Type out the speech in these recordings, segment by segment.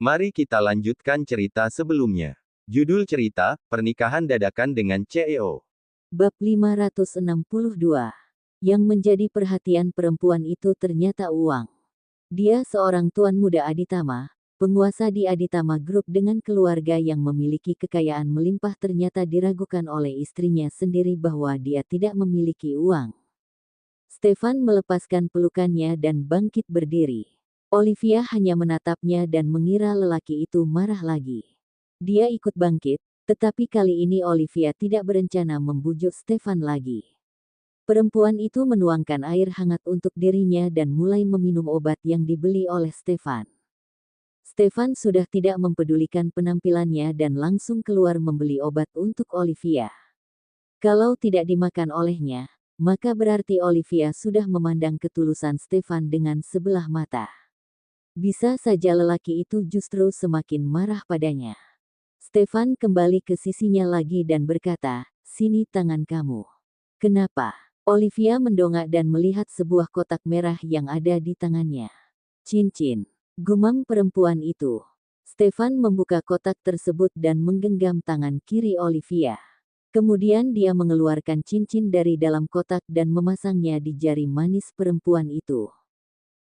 Mari kita lanjutkan cerita sebelumnya. Judul cerita, Pernikahan Dadakan dengan CEO. Bab 562. Yang menjadi perhatian perempuan itu ternyata uang. Dia seorang tuan muda Aditama, penguasa di Aditama Group dengan keluarga yang memiliki kekayaan melimpah, ternyata diragukan oleh istrinya sendiri bahwa dia tidak memiliki uang. Stefan melepaskan pelukannya dan bangkit berdiri. Olivia hanya menatapnya dan mengira lelaki itu marah lagi. Dia ikut bangkit, tetapi kali ini Olivia tidak berencana membujuk Stefan lagi. Perempuan itu menuangkan air hangat untuk dirinya dan mulai meminum obat yang dibeli oleh Stefan. Stefan sudah tidak mempedulikan penampilannya dan langsung keluar membeli obat untuk Olivia. Kalau tidak dimakan olehnya, maka berarti Olivia sudah memandang ketulusan Stefan dengan sebelah mata. Bisa saja lelaki itu justru semakin marah padanya. Stefan kembali ke sisinya lagi dan berkata, "Sini tangan kamu." "Kenapa?" Olivia mendongak dan melihat sebuah kotak merah yang ada di tangannya. "Cincin," gumam perempuan itu. Stefan membuka kotak tersebut dan menggenggam tangan kiri Olivia. Kemudian dia mengeluarkan cincin dari dalam kotak dan memasangnya di jari manis perempuan itu.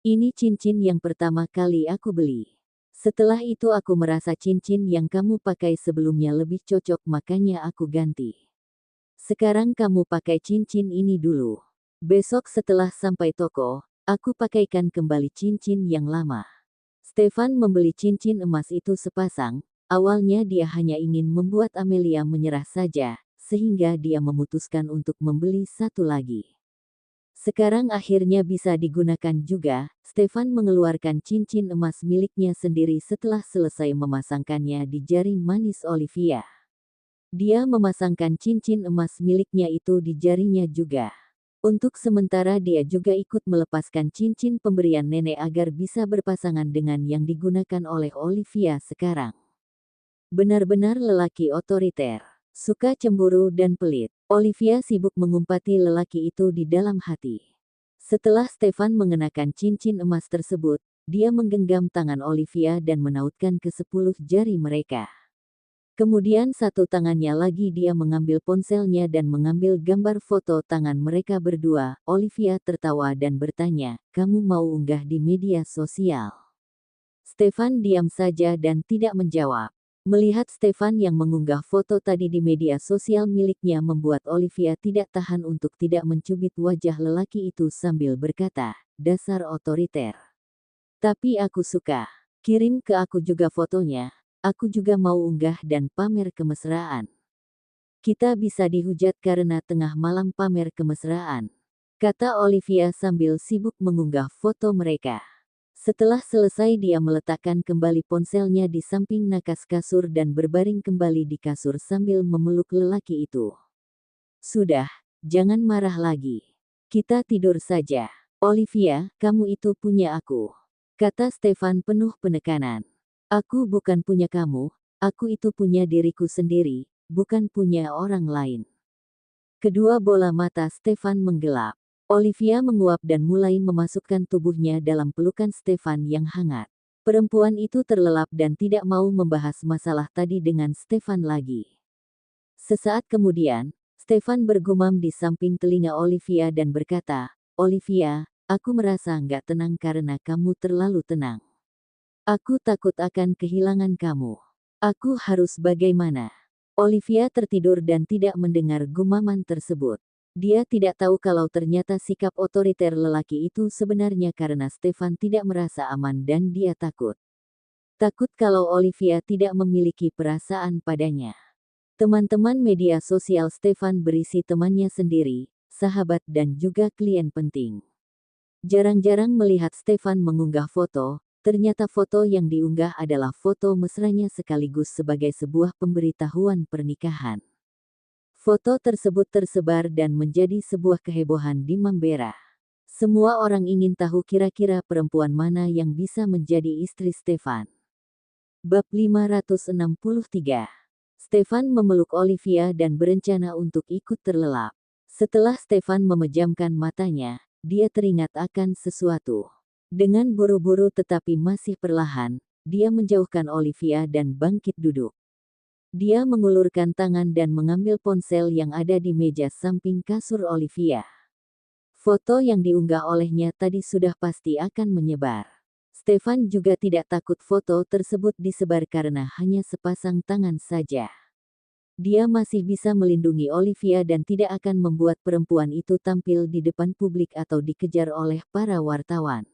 "Ini cincin yang pertama kali aku beli. Setelah itu aku merasa cincin yang kamu pakai sebelumnya lebih cocok, makanya aku ganti. Sekarang kamu pakai cincin ini dulu. Besok setelah sampai toko, aku pakaikan kembali cincin yang lama." Stefan membeli cincin emas itu sepasang. Awalnya dia hanya ingin membuat Amelia menyerah saja, sehingga dia memutuskan untuk membeli satu lagi. Sekarang akhirnya bisa digunakan juga. Stefan mengeluarkan cincin emas miliknya sendiri setelah selesai memasangkannya di jari manis Olivia. Dia memasangkan cincin emas miliknya itu di jarinya juga. Untuk sementara dia juga ikut melepaskan cincin pemberian nenek agar bisa berpasangan dengan yang digunakan oleh Olivia sekarang. Benar-benar lelaki otoriter, suka cemburu dan pelit. Olivia sibuk mengumpati lelaki itu di dalam hati. Setelah Stefan mengenakan cincin emas tersebut, dia menggenggam tangan Olivia dan menautkan ke 10 jari mereka. Kemudian satu tangannya lagi dia mengambil ponselnya dan mengambil gambar foto tangan mereka berdua. Olivia tertawa dan bertanya, "Kamu mau unggah di media sosial?" Stefan diam saja dan tidak menjawab. Melihat Stefan yang mengunggah foto tadi di media sosial miliknya membuat Olivia tidak tahan untuk tidak mencubit wajah lelaki itu sambil berkata, "Dasar otoriter. Tapi aku suka. Kirim ke aku juga fotonya. Aku juga mau unggah dan pamer kemesraan. Kita bisa dihujat karena tengah malam pamer kemesraan," kata Olivia sambil sibuk mengunggah foto mereka. Setelah selesai dia meletakkan kembali ponselnya di samping nakas kasur dan berbaring kembali di kasur sambil memeluk lelaki itu. "Sudah, jangan marah lagi. Kita tidur saja. Olivia, kamu itu punya aku," kata Stefan penuh penekanan. "Aku bukan punya kamu, aku itu punya diriku sendiri, bukan punya orang lain." Kedua bola mata Stefan menggelap. Olivia menguap dan mulai memasukkan tubuhnya dalam pelukan Stefan yang hangat. Perempuan itu terlelap dan tidak mau membahas masalah tadi dengan Stefan lagi. Sesaat kemudian, Stefan bergumam di samping telinga Olivia dan berkata, "Olivia, aku merasa nggak tenang karena kamu terlalu tenang. Aku takut akan kehilangan kamu. Aku harus bagaimana?" Olivia tertidur dan tidak mendengar gumaman tersebut. Dia tidak tahu kalau ternyata sikap otoriter lelaki itu sebenarnya karena Stefan tidak merasa aman dan dia takut. Takut kalau Olivia tidak memiliki perasaan padanya. Teman-teman media sosial Stefan berisi temannya sendiri, sahabat dan juga klien penting. Jarang-jarang melihat Stefan mengunggah foto, ternyata foto yang diunggah adalah foto mesranya sekaligus sebagai sebuah pemberitahuan pernikahan. Foto tersebut tersebar dan menjadi sebuah kehebohan di Mambera. Semua orang ingin tahu kira-kira perempuan mana yang bisa menjadi istri Stefan. Bab 563. Stefan memeluk Olivia dan berencana untuk ikut terlelap. Setelah Stefan memejamkan matanya, dia teringat akan sesuatu. Dengan buru-buru tetapi masih perlahan, dia menjauhkan Olivia dan bangkit duduk. Dia mengulurkan tangan dan mengambil ponsel yang ada di meja samping kasur Olivia. Foto yang diunggah olehnya tadi sudah pasti akan menyebar. Stefan juga tidak takut foto tersebut disebar karena hanya sepasang tangan saja. Dia masih bisa melindungi Olivia dan tidak akan membuat perempuan itu tampil di depan publik atau dikejar oleh para wartawan.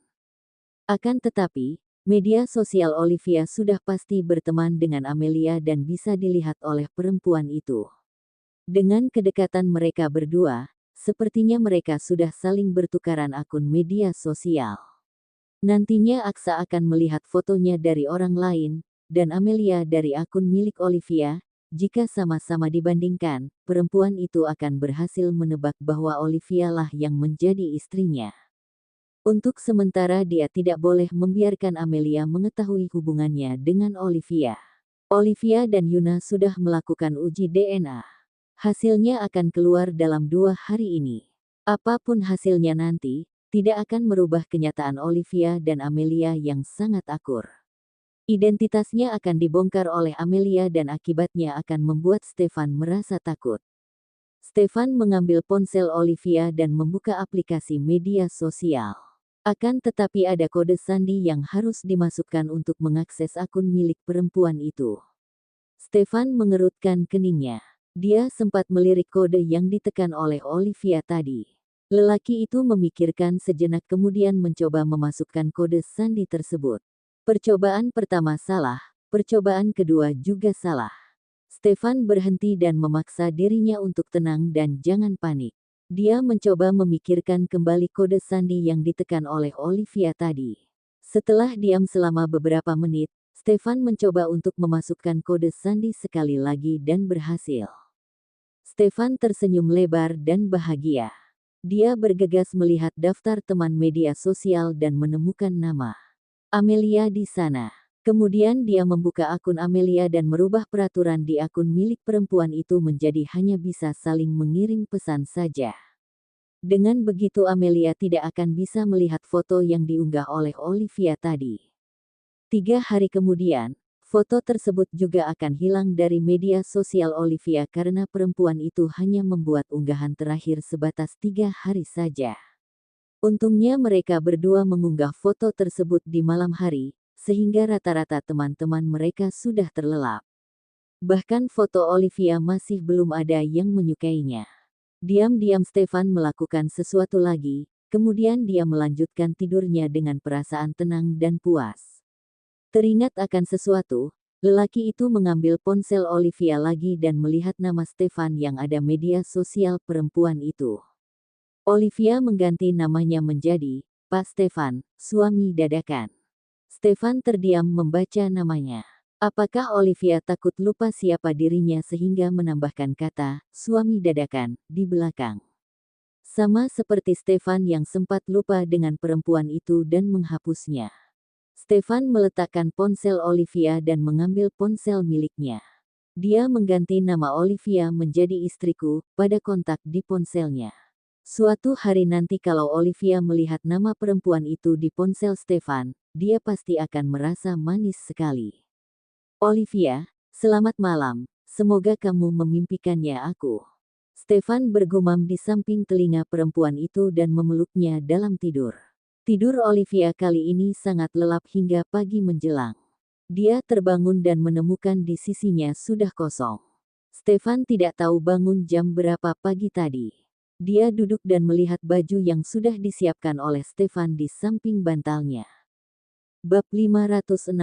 Akan tetapi, media sosial Olivia sudah pasti berteman dengan Amelia dan bisa dilihat oleh perempuan itu. Dengan kedekatan mereka berdua, sepertinya mereka sudah saling bertukaran akun media sosial. Nantinya Aksa akan melihat fotonya dari orang lain, dan Amelia dari akun milik Olivia. Jika sama-sama dibandingkan, perempuan itu akan berhasil menebak bahwa Olivia lah yang menjadi istrinya. Untuk sementara dia tidak boleh membiarkan Amelia mengetahui hubungannya dengan Olivia. Olivia dan Yuna sudah melakukan uji DNA. Hasilnya akan keluar dalam 2 hari ini. Apapun hasilnya nanti, tidak akan merubah kenyataan Olivia dan Amelia yang sangat akur. Identitasnya akan dibongkar oleh Amelia dan akibatnya akan membuat Stefan merasa takut. Stefan mengambil ponsel Olivia dan membuka aplikasi media sosial. Akan tetapi ada kode sandi yang harus dimasukkan untuk mengakses akun milik perempuan itu. Stefan mengerutkan keningnya. Dia sempat melirik kode yang ditekan oleh Olivia tadi. Lelaki itu memikirkan sejenak kemudian mencoba memasukkan kode sandi tersebut. Percobaan pertama salah, percobaan kedua juga salah. Stefan berhenti dan memaksa dirinya untuk tenang dan jangan panik. Dia mencoba memikirkan kembali kode sandi yang ditekan oleh Olivia tadi. Setelah diam selama beberapa menit, Stefan mencoba untuk memasukkan kode sandi sekali lagi dan berhasil. Stefan tersenyum lebar dan bahagia. Dia bergegas melihat daftar teman media sosial dan menemukan nama Amelia di sana. Kemudian dia membuka akun Amelia dan merubah peraturan di akun milik perempuan itu menjadi hanya bisa saling mengirim pesan saja. Dengan begitu Amelia tidak akan bisa melihat foto yang diunggah oleh Olivia tadi. 3 hari kemudian, foto tersebut juga akan hilang dari media sosial Olivia karena perempuan itu hanya membuat unggahan terakhir sebatas 3 hari saja. Untungnya mereka berdua mengunggah foto tersebut di malam hari, sehingga rata-rata teman-teman mereka sudah terlelap. Bahkan foto Olivia masih belum ada yang menyukainya. Diam-diam Stefan melakukan sesuatu lagi, kemudian dia melanjutkan tidurnya dengan perasaan tenang dan puas. Teringat akan sesuatu, lelaki itu mengambil ponsel Olivia lagi dan melihat nama Stefan yang ada media sosial perempuan itu. Olivia mengganti namanya menjadi Pak Stefan, suami dadakan. Stefan terdiam membaca namanya. Apakah Olivia takut lupa siapa dirinya sehingga menambahkan kata suami dadakan di belakang? Sama seperti Stefan yang sempat lupa dengan perempuan itu dan menghapusnya. Stefan meletakkan ponsel Olivia dan mengambil ponsel miliknya. Dia mengganti nama Olivia menjadi istriku pada kontak di ponselnya. Suatu hari nanti kalau Olivia melihat nama perempuan itu di ponsel Stefan, dia pasti akan merasa manis sekali. Olivia, selamat malam, semoga kamu memimpikannya aku. Stefan bergumam di samping telinga perempuan itu dan memeluknya dalam tidur. Tidur Olivia kali ini sangat lelap hingga pagi menjelang. Dia terbangun dan menemukan di sisinya sudah kosong. Stefan tidak tahu bangun jam berapa pagi tadi. Dia duduk dan melihat baju yang sudah disiapkan oleh Stefan di samping bantalnya. Bab 564.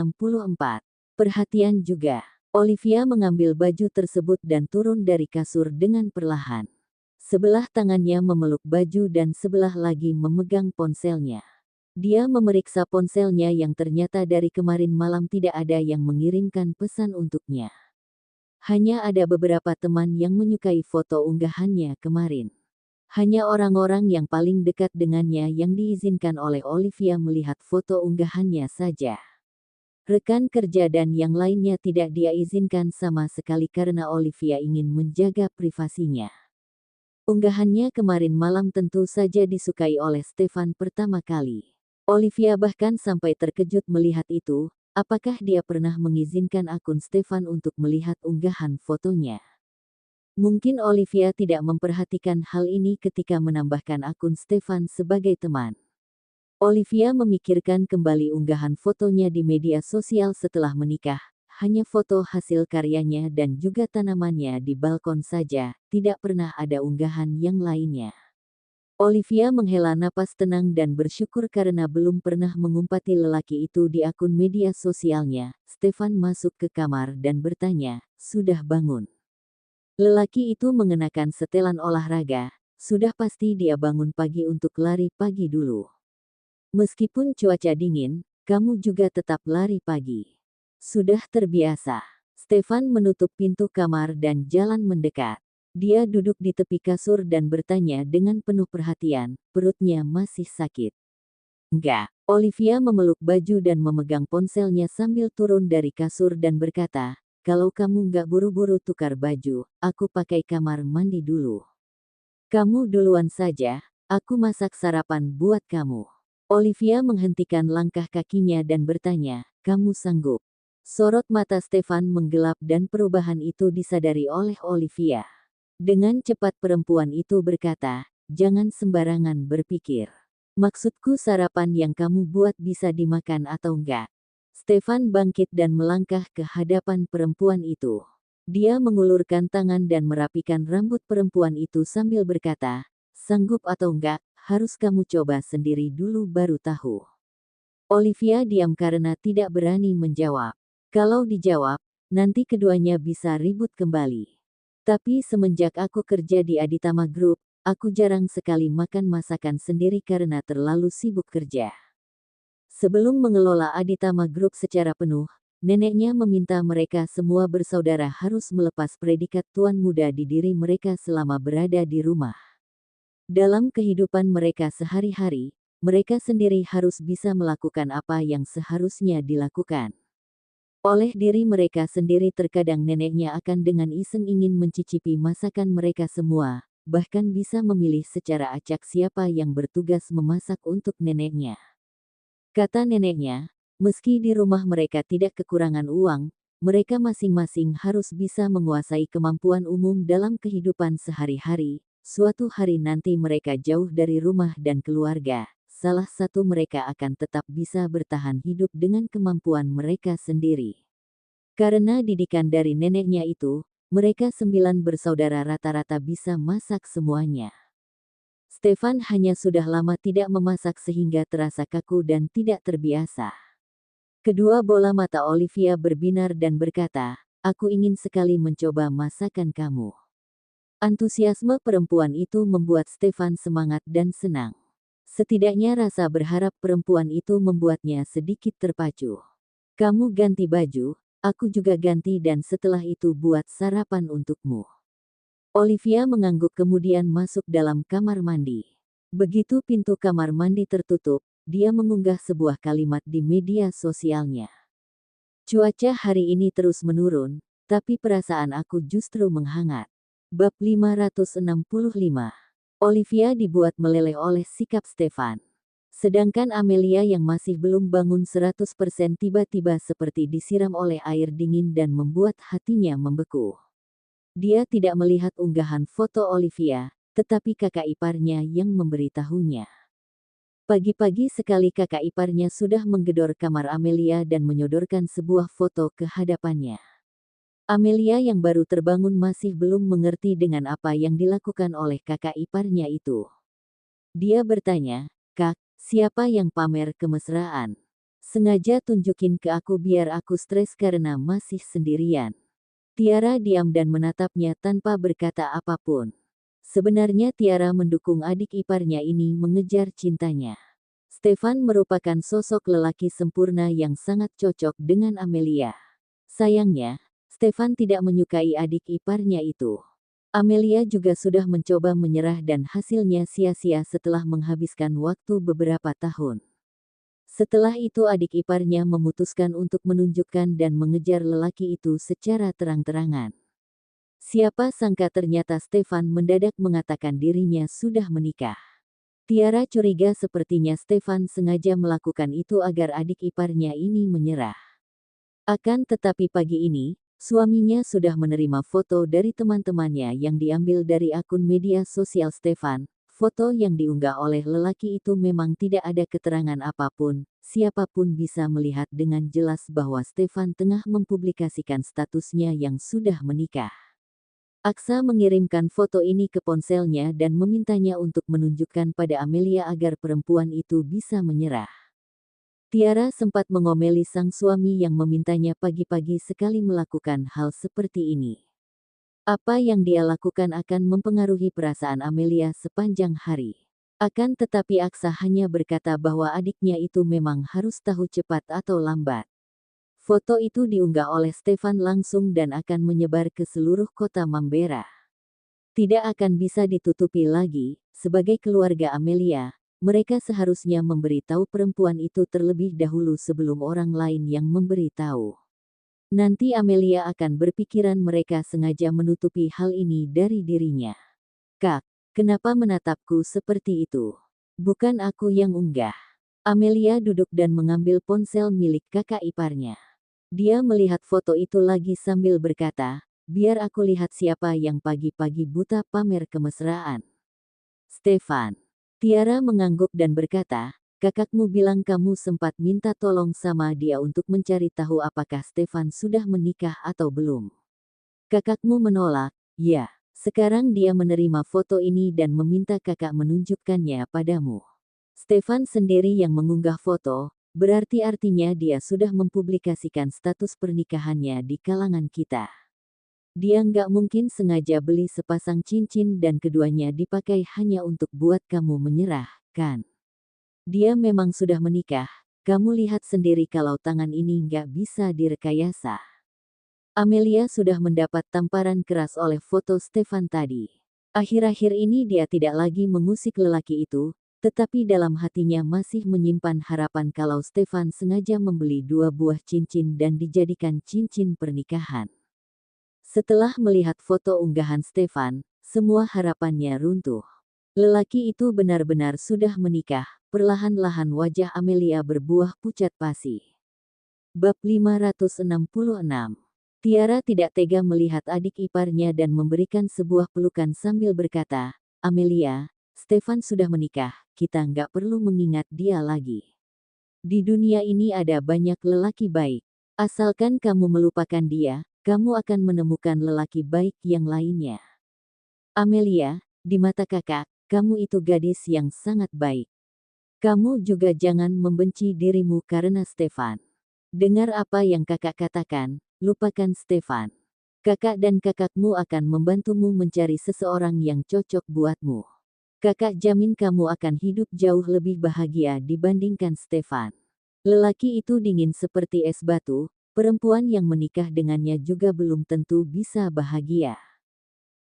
Perhatian juga. Olivia mengambil baju tersebut dan turun dari kasur dengan perlahan. Sebelah tangannya memeluk baju dan sebelah lagi memegang ponselnya. Dia memeriksa ponselnya yang ternyata dari kemarin malam tidak ada yang mengirimkan pesan untuknya. Hanya ada beberapa teman yang menyukai foto unggahannya kemarin. Hanya orang-orang yang paling dekat dengannya yang diizinkan oleh Olivia melihat foto unggahannya saja. Rekan kerja dan yang lainnya tidak dia izinkan sama sekali karena Olivia ingin menjaga privasinya. Unggahannya kemarin malam tentu saja disukai oleh Stefan pertama kali. Olivia bahkan sampai terkejut melihat itu, apakah dia pernah mengizinkan akun Stefan untuk melihat unggahan fotonya? Mungkin Olivia tidak memperhatikan hal ini ketika menambahkan akun Stefan sebagai teman. Olivia memikirkan kembali unggahan fotonya di media sosial setelah menikah. Hanya foto hasil karyanya dan juga tanamannya di balkon saja, tidak pernah ada unggahan yang lainnya. Olivia menghela napas tenang dan bersyukur karena belum pernah mengumpati lelaki itu di akun media sosialnya. Stefan masuk ke kamar dan bertanya, "Sudah bangun?" Lelaki itu mengenakan setelan olahraga, sudah pasti dia bangun pagi untuk lari pagi dulu. Meskipun cuaca dingin, kamu juga tetap lari pagi. Sudah terbiasa. Stefan menutup pintu kamar dan jalan mendekat. Dia duduk di tepi kasur dan bertanya dengan penuh perhatian, perutnya masih sakit. Enggak. Olivia memeluk baju dan memegang ponselnya sambil turun dari kasur dan berkata, "Kalau kamu nggak buru-buru tukar baju, aku pakai kamar mandi dulu. Kamu duluan saja, aku masak sarapan buat kamu." Olivia menghentikan langkah kakinya dan bertanya, "Kamu sanggup?" Sorot mata Stefan menggelap dan perubahan itu disadari oleh Olivia. Dengan cepat perempuan itu berkata, "Jangan sembarangan berpikir. Maksudku sarapan yang kamu buat bisa dimakan atau enggak?" Stefan bangkit dan melangkah ke hadapan perempuan itu. Dia mengulurkan tangan dan merapikan rambut perempuan itu sambil berkata, "Sanggup atau enggak, harus kamu coba sendiri dulu baru tahu." Olivia diam karena tidak berani menjawab. Kalau dijawab, nanti keduanya bisa ribut kembali. Tapi semenjak aku kerja di Aditama Group, aku jarang sekali makan masakan sendiri karena terlalu sibuk kerja. Sebelum mengelola Aditama Group secara penuh, neneknya meminta mereka semua bersaudara harus melepas predikat tuan muda di diri mereka selama berada di rumah. Dalam kehidupan mereka sehari-hari, mereka sendiri harus bisa melakukan apa yang seharusnya dilakukan. Oleh diri mereka sendiri terkadang neneknya akan dengan iseng ingin mencicipi masakan mereka semua, bahkan bisa memilih secara acak siapa yang bertugas memasak untuk neneknya. Kata neneknya, meski di rumah mereka tidak kekurangan uang, mereka masing-masing harus bisa menguasai kemampuan umum dalam kehidupan sehari-hari. Suatu hari nanti mereka jauh dari rumah dan keluarga, salah satu mereka akan tetap bisa bertahan hidup dengan kemampuan mereka sendiri. Karena didikan dari neneknya itu, mereka 9 bersaudara rata-rata bisa masak semuanya. Stefan hanya sudah lama tidak memasak sehingga terasa kaku dan tidak terbiasa. Kedua bola mata Olivia berbinar dan berkata, "Aku ingin sekali mencoba masakan kamu." Antusiasme perempuan itu membuat Stefan semangat dan senang. Setidaknya rasa berharap perempuan itu membuatnya sedikit terpacu. "Kamu ganti baju, aku juga ganti dan setelah itu buat sarapan untukmu." Olivia mengangguk kemudian masuk dalam kamar mandi. Begitu pintu kamar mandi tertutup, dia mengunggah sebuah kalimat di media sosialnya. "Cuaca hari ini terus menurun, tapi perasaan aku justru menghangat." Bab 565. Olivia dibuat meleleh oleh sikap Stefan. Sedangkan Amelia yang masih belum bangun 100% tiba-tiba seperti disiram oleh air dingin dan membuat hatinya membeku. Dia tidak melihat unggahan foto Olivia, tetapi kakak iparnya yang memberitahunya. Pagi-pagi sekali kakak iparnya sudah menggedor kamar Amelia dan menyodorkan sebuah foto ke hadapannya. Amelia yang baru terbangun masih belum mengerti dengan apa yang dilakukan oleh kakak iparnya itu. Dia bertanya, "Kak, siapa yang pamer kemesraan? Sengaja tunjukin ke aku biar aku stres karena masih sendirian." Tiara diam dan menatapnya tanpa berkata apapun. Sebenarnya Tiara mendukung adik iparnya ini mengejar cintanya. Stefan merupakan sosok lelaki sempurna yang sangat cocok dengan Amelia. Sayangnya, Stefan tidak menyukai adik iparnya itu. Amelia juga sudah mencoba menyerah dan hasilnya sia-sia setelah menghabiskan waktu beberapa tahun. Setelah itu adik iparnya memutuskan untuk menunjukkan dan mengejar lelaki itu secara terang-terangan. Siapa sangka ternyata Stefan mendadak mengatakan dirinya sudah menikah. Tiara curiga sepertinya Stefan sengaja melakukan itu agar adik iparnya ini menyerah. Akan tetapi pagi ini, suaminya sudah menerima foto dari teman-temannya yang diambil dari akun media sosial Stefan. Foto yang diunggah oleh lelaki itu memang tidak ada keterangan apapun. Siapapun bisa melihat dengan jelas bahwa Stefan tengah mempublikasikan statusnya yang sudah menikah. Aksa mengirimkan foto ini ke ponselnya dan memintanya untuk menunjukkan pada Amelia agar perempuan itu bisa menyerah. Tiara sempat mengomeli sang suami yang memintanya pagi-pagi sekali melakukan hal seperti ini. Apa yang dia lakukan akan mempengaruhi perasaan Amelia sepanjang hari. Akan tetapi Aksa hanya berkata bahwa adiknya itu memang harus tahu cepat atau lambat. Foto itu diunggah oleh Stefan langsung dan akan menyebar ke seluruh kota Mambera. Tidak akan bisa ditutupi lagi, sebagai keluarga Amelia, mereka seharusnya memberi tahu perempuan itu terlebih dahulu sebelum orang lain yang memberi tahu. Nanti Amelia akan berpikiran mereka sengaja menutupi hal ini dari dirinya. Kak, kenapa menatapku seperti itu? Bukan aku yang unggah. Amelia duduk dan mengambil ponsel milik kakak iparnya. Dia melihat foto itu lagi sambil berkata, biar aku lihat siapa yang pagi-pagi buta pamer kemesraan. Stefan. Tiara mengangguk dan berkata, kakakmu bilang kamu sempat minta tolong sama dia untuk mencari tahu apakah Stefan sudah menikah atau belum. Kakakmu menolak, ya. Sekarang dia menerima foto ini dan meminta kakak menunjukkannya padamu. Stefan sendiri yang mengunggah foto, berarti artinya dia sudah mempublikasikan status pernikahannya di kalangan kita. Dia nggak mungkin sengaja beli sepasang cincin dan keduanya dipakai hanya untuk buat kamu menyerah, kan? Dia memang sudah menikah, kamu lihat sendiri kalau tangan ini nggak bisa direkayasa. Amelia sudah mendapat tamparan keras oleh foto Stefan tadi. Akhir-akhir ini dia tidak lagi mengusik lelaki itu, tetapi dalam hatinya masih menyimpan harapan kalau Stefan sengaja membeli 2 buah cincin dan dijadikan cincin pernikahan. Setelah melihat foto unggahan Stefan, semua harapannya runtuh. Lelaki itu benar-benar sudah menikah, perlahan-lahan wajah Amelia berbuah pucat pasi. Bab 566. Tiara tidak tega melihat adik iparnya dan memberikan sebuah pelukan sambil berkata, Amelia, Stefan sudah menikah, kita nggak perlu mengingat dia lagi. Di dunia ini ada banyak lelaki baik. Asalkan kamu melupakan dia, kamu akan menemukan lelaki baik yang lainnya. Amelia, di mata kakak, kamu itu gadis yang sangat baik. Kamu juga jangan membenci dirimu karena Stefan. Dengar apa yang kakak katakan, lupakan Stefan. Kakak dan kakakmu akan membantumu mencari seseorang yang cocok buatmu. Kakak jamin kamu akan hidup jauh lebih bahagia dibandingkan Stefan. Lelaki itu dingin seperti es batu, perempuan yang menikah dengannya juga belum tentu bisa bahagia.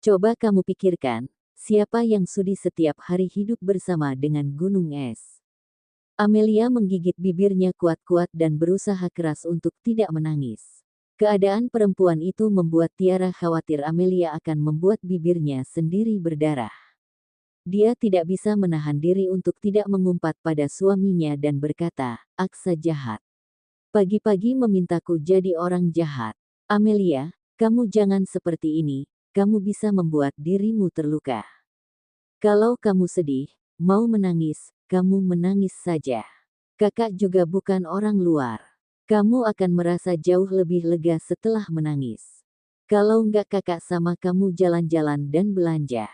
Coba kamu pikirkan, siapa yang sudi setiap hari hidup bersama dengan gunung es? Amelia menggigit bibirnya kuat-kuat dan berusaha keras untuk tidak menangis. Keadaan perempuan itu membuat Tiara khawatir Amelia akan membuat bibirnya sendiri berdarah. Dia tidak bisa menahan diri untuk tidak mengumpat pada suaminya dan berkata, Aksa jahat. Pagi-pagi memintaku jadi orang jahat. Amelia, kamu jangan seperti ini, kamu bisa membuat dirimu terluka. Kalau kamu sedih, mau menangis, kamu menangis saja. Kakak juga bukan orang luar. Kamu akan merasa jauh lebih lega setelah menangis. Kalau nggak kakak sama kamu jalan-jalan dan belanja.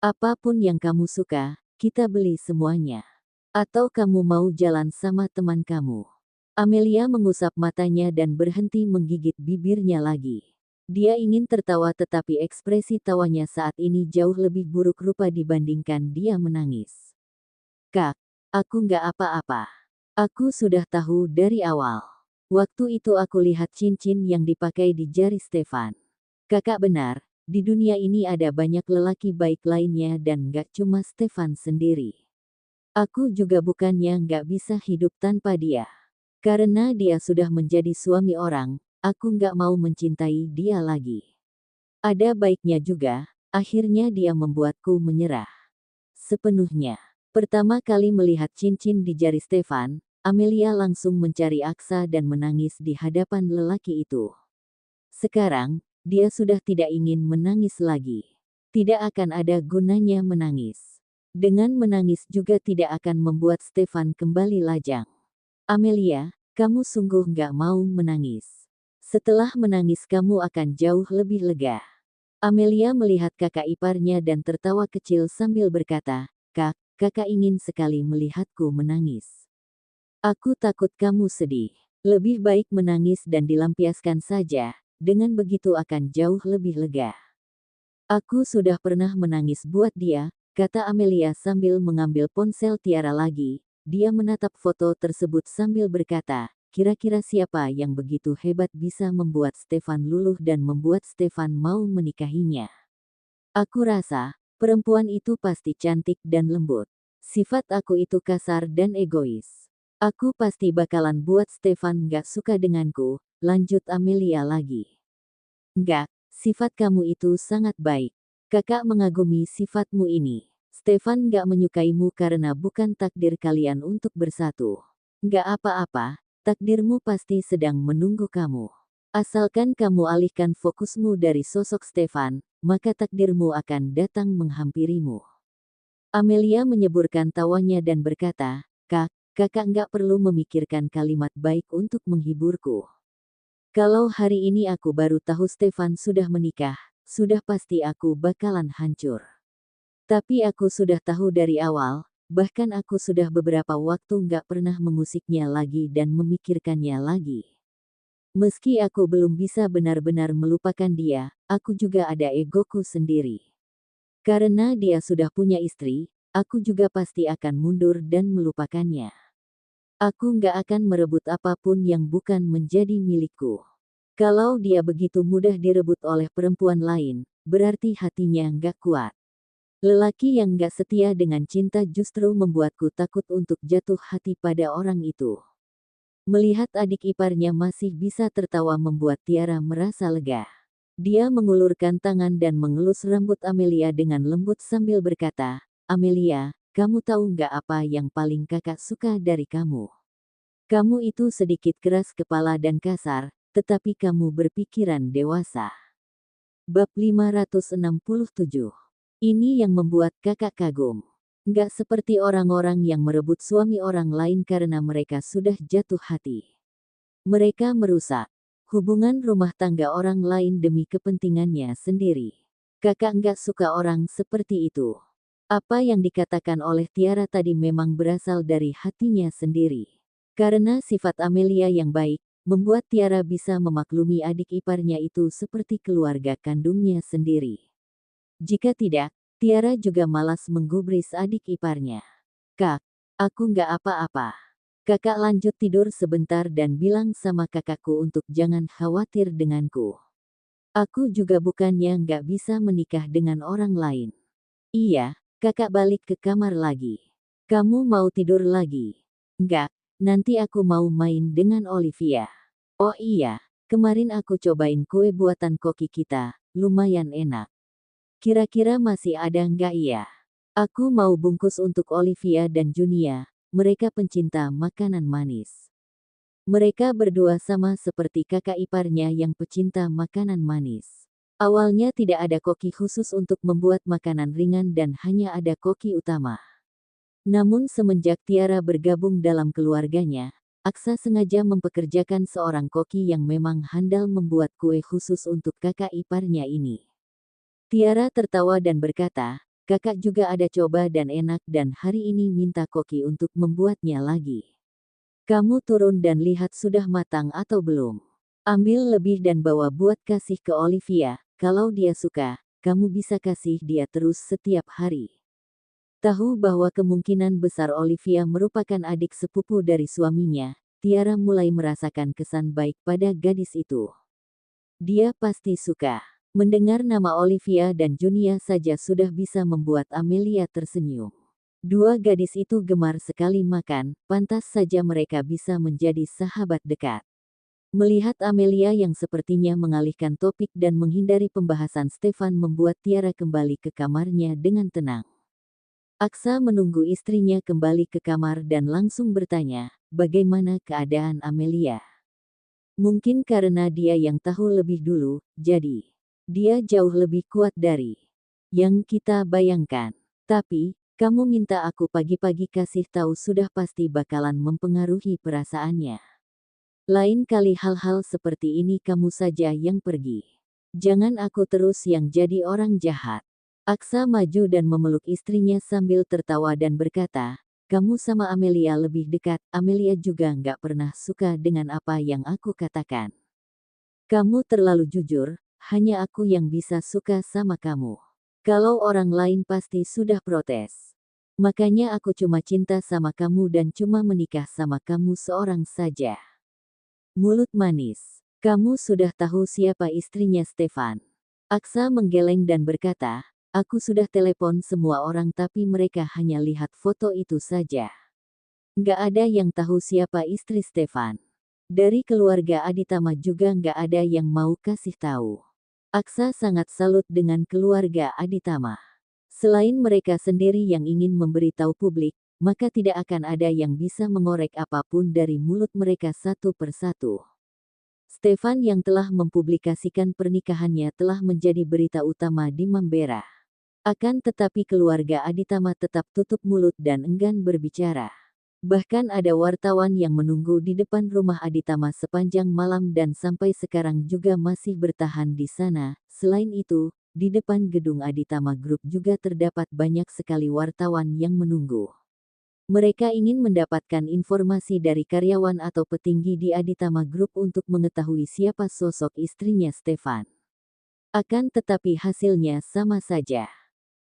Apapun yang kamu suka, kita beli semuanya. Atau kamu mau jalan sama teman kamu. Amelia mengusap matanya dan berhenti menggigit bibirnya lagi. Dia ingin tertawa tetapi ekspresi tawanya saat ini jauh lebih buruk rupa dibandingkan dia menangis. Kak, aku nggak apa-apa. Aku sudah tahu dari awal. Waktu itu aku lihat cincin yang dipakai di jari Stefan. Kakak benar. Di dunia ini ada banyak lelaki baik lainnya dan gak cuma Stefan sendiri. Aku juga bukannya gak bisa hidup tanpa dia. Karena dia sudah menjadi suami orang, aku gak mau mencintai dia lagi. Ada baiknya juga, akhirnya dia membuatku menyerah. Sepenuhnya. Pertama kali melihat cincin di jari Stefan, Amelia langsung mencari Aksa dan menangis di hadapan lelaki itu. Sekarang, dia sudah tidak ingin menangis lagi. Tidak akan ada gunanya menangis. Dengan menangis juga tidak akan membuat Stefan kembali lajang. Amelia, kamu sungguh nggak mau menangis. Setelah menangis kamu akan jauh lebih lega. Amelia melihat kakak iparnya dan tertawa kecil sambil berkata, Kak, kakak ingin sekali melihatku menangis. Aku takut kamu sedih. Lebih baik menangis dan dilampiaskan saja, dengan begitu akan jauh lebih lega. Aku sudah pernah menangis buat dia, kata Amelia sambil mengambil ponsel Tiara lagi. Dia menatap foto tersebut sambil berkata, kira-kira siapa yang begitu hebat bisa membuat Stefan luluh dan membuat Stefan mau menikahinya. Aku rasa, perempuan itu pasti cantik dan lembut. Sifat aku itu kasar dan egois. Aku pasti bakalan buat Stefan gak suka denganku, lanjut Amelia lagi. Enggak, sifat kamu itu sangat baik. Kakak mengagumi sifatmu ini. Stefan gak menyukaimu karena bukan takdir kalian untuk bersatu. Gak apa-apa, takdirmu pasti sedang menunggu kamu. Asalkan kamu alihkan fokusmu dari sosok Stefan, maka takdirmu akan datang menghampirimu. Amelia menyeburkan tawanya dan berkata, Kak, kakak nggak perlu memikirkan kalimat baik untuk menghiburku. Kalau hari ini aku baru tahu Stefan sudah menikah, sudah pasti aku bakalan hancur. Tapi aku sudah tahu dari awal, bahkan aku sudah beberapa waktu nggak pernah mengusiknya lagi dan memikirkannya lagi. Meski aku belum bisa benar-benar melupakan dia, aku juga ada egoku sendiri. Karena dia sudah punya istri, aku juga pasti akan mundur dan melupakannya. Aku nggak akan merebut apapun yang bukan menjadi milikku. Kalau dia begitu mudah direbut oleh perempuan lain, berarti hatinya nggak kuat. Lelaki yang nggak setia dengan cinta justru membuatku takut untuk jatuh hati pada orang itu. Melihat adik iparnya masih bisa tertawa membuat Tiara merasa lega. Dia mengulurkan tangan dan mengelus rambut Amelia dengan lembut sambil berkata, Amelia, kamu tahu nggak apa yang paling kakak suka dari kamu? Kamu itu sedikit keras kepala dan kasar, tetapi kamu berpikiran dewasa. Bab 567. Ini yang membuat kakak kagum. Nggak seperti orang-orang yang merebut suami orang lain karena mereka sudah jatuh hati. Mereka merusak hubungan rumah tangga orang lain demi kepentingannya sendiri. Kakak nggak suka orang seperti itu. Apa yang dikatakan oleh Tiara tadi memang berasal dari hatinya sendiri. Karena sifat Amelia yang baik, membuat Tiara bisa memaklumi adik iparnya itu seperti keluarga kandungnya sendiri. Jika tidak, Tiara juga malas menggubris adik iparnya. Kak, aku nggak apa-apa. Kakak lanjut tidur sebentar dan bilang sama kakakku untuk jangan khawatir denganku. Aku juga bukannya nggak bisa menikah dengan orang lain. Iya, kakak balik ke kamar lagi. Kamu mau tidur lagi? Nggak, nanti aku mau main dengan Olivia. Oh iya, kemarin aku cobain kue buatan koki kita, lumayan enak. Kira-kira masih ada nggak ya? Aku mau bungkus untuk Olivia dan Junia. Mereka pencinta makanan manis. Mereka berdua sama seperti kakak iparnya yang pecinta makanan manis. Awalnya tidak ada koki khusus untuk membuat makanan ringan dan hanya ada koki utama. Namun semenjak Tiara bergabung dalam keluarganya, Aksa sengaja mempekerjakan seorang koki yang memang handal membuat kue khusus untuk kakak iparnya ini. Tiara tertawa dan berkata, kakak juga ada coba dan enak dan hari ini minta koki untuk membuatnya lagi. Kamu turun dan lihat sudah matang atau belum. Ambil lebih dan bawa buat kasih ke Olivia, kalau dia suka, kamu bisa kasih dia terus setiap hari. Tahu bahwa kemungkinan besar Olivia merupakan adik sepupu dari suaminya, Tiara mulai merasakan kesan baik pada gadis itu. Dia pasti suka. Mendengar nama Olivia dan Junia saja sudah bisa membuat Amelia tersenyum. Dua gadis itu gemar sekali makan, pantas saja mereka bisa menjadi sahabat dekat. Melihat Amelia yang sepertinya mengalihkan topik dan menghindari pembahasan Stefan membuat Tiara kembali ke kamarnya dengan tenang. Aksa menunggu istrinya kembali ke kamar dan langsung bertanya, bagaimana keadaan Amelia? Mungkin karena dia yang tahu lebih dulu, jadi dia jauh lebih kuat dari yang kita bayangkan. Tapi, kamu minta aku pagi-pagi kasih tahu sudah pasti bakalan mempengaruhi perasaannya. Lain kali hal-hal seperti ini kamu saja yang pergi. Jangan aku terus yang jadi orang jahat. Aksa maju dan memeluk istrinya sambil tertawa dan berkata, kamu sama Amelia lebih dekat, Amelia juga nggak pernah suka dengan apa yang aku katakan. Kamu terlalu jujur, hanya aku yang bisa suka sama kamu. Kalau orang lain pasti sudah protes. Makanya aku cuma cinta sama kamu dan cuma menikah sama kamu seorang saja. Mulut manis. Kamu sudah tahu siapa istrinya Stefan. Aksa menggeleng dan berkata, aku sudah telepon semua orang tapi mereka hanya lihat foto itu saja. Nggak ada yang tahu siapa istri Stefan. Dari keluarga Aditama juga nggak ada yang mau kasih tahu. Aksa sangat salut dengan keluarga Aditama. Selain mereka sendiri yang ingin memberitahu publik, maka tidak akan ada yang bisa mengorek apapun dari mulut mereka satu persatu. Stefan yang telah mempublikasikan pernikahannya telah menjadi berita utama di Mambera. Akan tetapi keluarga Aditama tetap tutup mulut dan enggan berbicara. Bahkan ada wartawan yang menunggu di depan rumah Aditama sepanjang malam dan sampai sekarang juga masih bertahan di sana. Selain itu, di depan gedung Aditama Group juga terdapat banyak sekali wartawan yang menunggu. Mereka ingin mendapatkan informasi dari karyawan atau petinggi di Aditama Group untuk mengetahui siapa sosok istrinya Stefan. Akan tetapi hasilnya sama saja.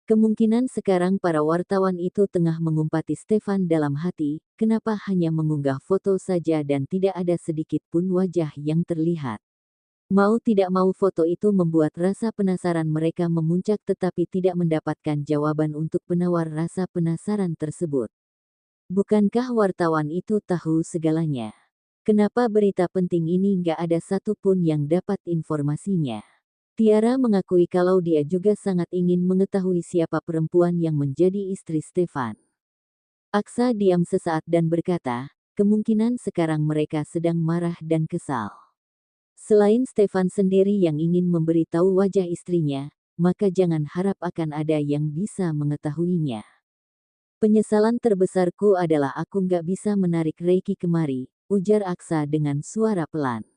Kemungkinan sekarang para wartawan itu tengah mengumpati Stefan dalam hati, kenapa hanya mengunggah foto saja dan tidak ada sedikit pun wajah yang terlihat. Mau tidak mau foto itu membuat rasa penasaran mereka memuncak tetapi tidak mendapatkan jawaban untuk penawar rasa penasaran tersebut. Bukankah wartawan itu tahu segalanya? Kenapa berita penting ini nggak ada satupun yang dapat informasinya? Tiara mengakui kalau dia juga sangat ingin mengetahui siapa perempuan yang menjadi istri Stefan. Aksa diam sesaat dan berkata, kemungkinan sekarang mereka sedang marah dan kesal. Selain Stefan sendiri yang ingin memberitahu wajah istrinya, maka jangan harap akan ada yang bisa mengetahuinya. Penyesalan terbesarku adalah aku nggak bisa menarik Reiki kemari, ujar Aksa dengan suara pelan.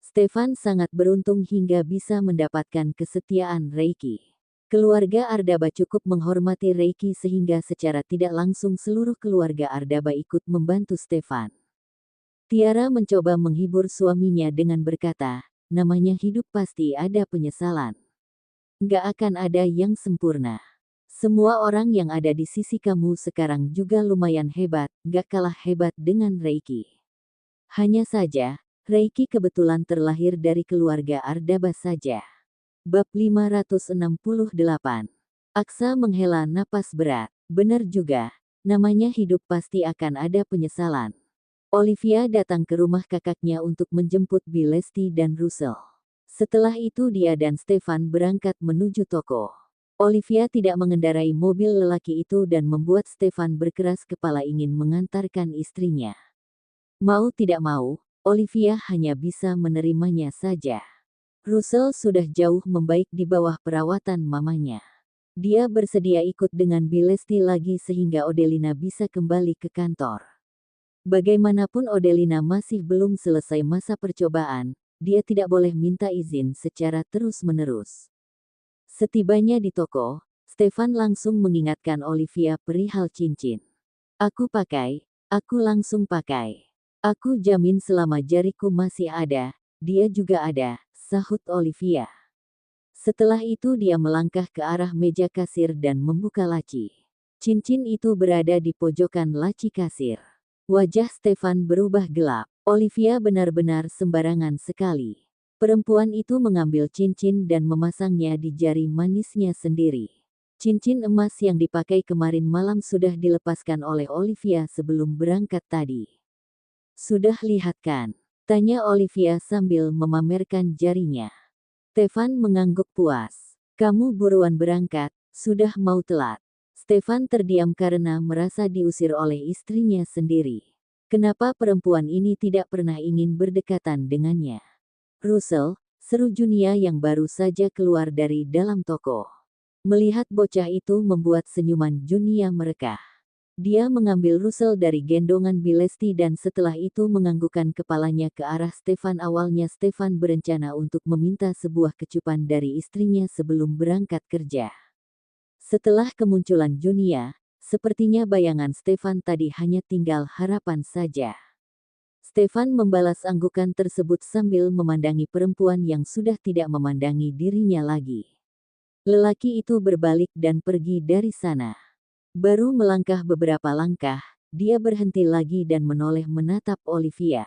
Stefan sangat beruntung hingga bisa mendapatkan kesetiaan Reiki. Keluarga Ardaba cukup menghormati Reiki sehingga secara tidak langsung seluruh keluarga Ardaba ikut membantu Stefan. Tiara mencoba menghibur suaminya dengan berkata, namanya hidup pasti ada penyesalan. Nggak akan ada yang sempurna. Semua orang yang ada di sisi kamu sekarang juga lumayan hebat, gak kalah hebat dengan Reiki. Hanya saja, Reiki kebetulan terlahir dari keluarga Ardaba saja. Bab 568. Aksa menghela napas berat. Benar juga, namanya hidup pasti akan ada penyesalan. Olivia datang ke rumah kakaknya untuk menjemput Bi Lesti dan Russell. Setelah itu dia dan Stefan berangkat menuju toko. Olivia tidak mengendarai mobil lelaki itu dan membuat Stefan berkeras kepala ingin mengantarkan istrinya. Mau tidak mau, Olivia hanya bisa menerimanya saja. Russell sudah jauh membaik di bawah perawatan mamanya. Dia bersedia ikut dengan Bi Lesti lagi sehingga Odelina bisa kembali ke kantor. Bagaimanapun Odelina masih belum selesai masa percobaan, dia tidak boleh minta izin secara terus-menerus. Setibanya di toko, Stefan langsung mengingatkan Olivia perihal cincin. Aku langsung pakai. Aku jamin selama jariku masih ada, dia juga ada, sahut Olivia. Setelah itu dia melangkah ke arah meja kasir dan membuka laci. Cincin itu berada di pojokan laci kasir. Wajah Stefan berubah gelap. Olivia benar-benar sembarangan sekali. Perempuan itu mengambil cincin dan memasangnya di jari manisnya sendiri. Cincin emas yang dipakai kemarin malam sudah dilepaskan oleh Olivia sebelum berangkat tadi. Sudah lihat kan? Tanya Olivia sambil memamerkan jarinya. Stefan mengangguk puas. Kamu buruan berangkat, sudah mau telat. Stefan terdiam karena merasa diusir oleh istrinya sendiri. Kenapa perempuan ini tidak pernah ingin berdekatan dengannya? Russell, seru Junia yang baru saja keluar dari dalam toko. Melihat bocah itu membuat senyuman Junia merekah. Dia mengambil Russell dari gendongan Bilesti dan setelah itu menganggukkan kepalanya ke arah Stefan. Awalnya Stefan berencana untuk meminta sebuah kecupan dari istrinya sebelum berangkat kerja. Setelah kemunculan Junia, sepertinya bayangan Stefan tadi hanya tinggal harapan saja. Stefan membalas anggukan tersebut sambil memandangi perempuan yang sudah tidak memandangi dirinya lagi. Lelaki itu berbalik dan pergi dari sana. Baru melangkah beberapa langkah, dia berhenti lagi dan menoleh menatap Olivia.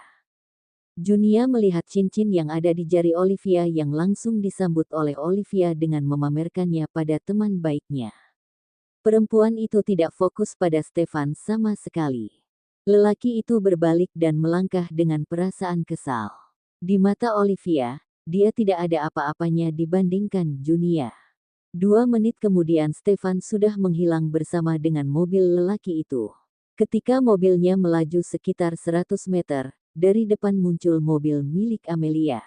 Junia melihat cincin yang ada di jari Olivia yang langsung disambut oleh Olivia dengan memamerkannya pada teman baiknya. Perempuan itu tidak fokus pada Stefan sama sekali. Lelaki itu berbalik dan melangkah dengan perasaan kesal. Di mata Olivia, dia tidak ada apa-apanya dibandingkan Junia. 2 menit kemudian Stefan sudah menghilang bersama dengan mobil lelaki itu. Ketika mobilnya melaju sekitar 100 meter, dari depan muncul mobil milik Amelia.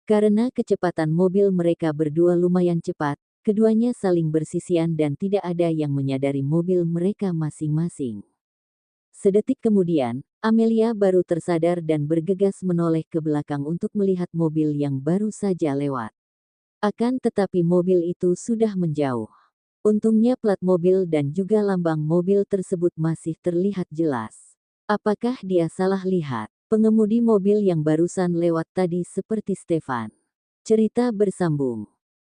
Karena kecepatan mobil mereka berdua lumayan cepat, keduanya saling bersisian dan tidak ada yang menyadari mobil mereka masing-masing. Sedetik kemudian, Amelia baru tersadar dan bergegas menoleh ke belakang untuk melihat mobil yang baru saja lewat. Akan tetapi mobil itu sudah menjauh. Untungnya plat mobil dan juga lambang mobil tersebut masih terlihat jelas. Apakah dia salah lihat? Pengemudi mobil yang barusan lewat tadi seperti Stefan. Cerita bersambung.